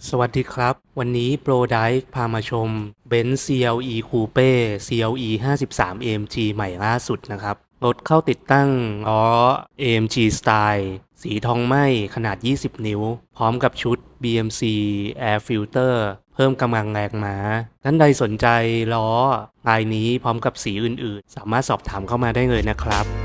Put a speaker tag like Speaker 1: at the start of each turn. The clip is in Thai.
Speaker 1: สวัสดีครับวันนี้โปรไดฟ์พามาชม Benz CLE Coupe CLE53 AMG ใหม่ล่าสุดนะครับรถเข้าติดตั้งล้อ AMG Style สีทองไหม้ขนาด 20 นิ้ว พร้อมกับชุด BMC Air Filter เพิ่มกำลังแรงม้าท่านใดสนใจล้อลายนี้พร้อมกับสีอื่นๆสามารถสอบถามเข้ามาได้เลยนะครับ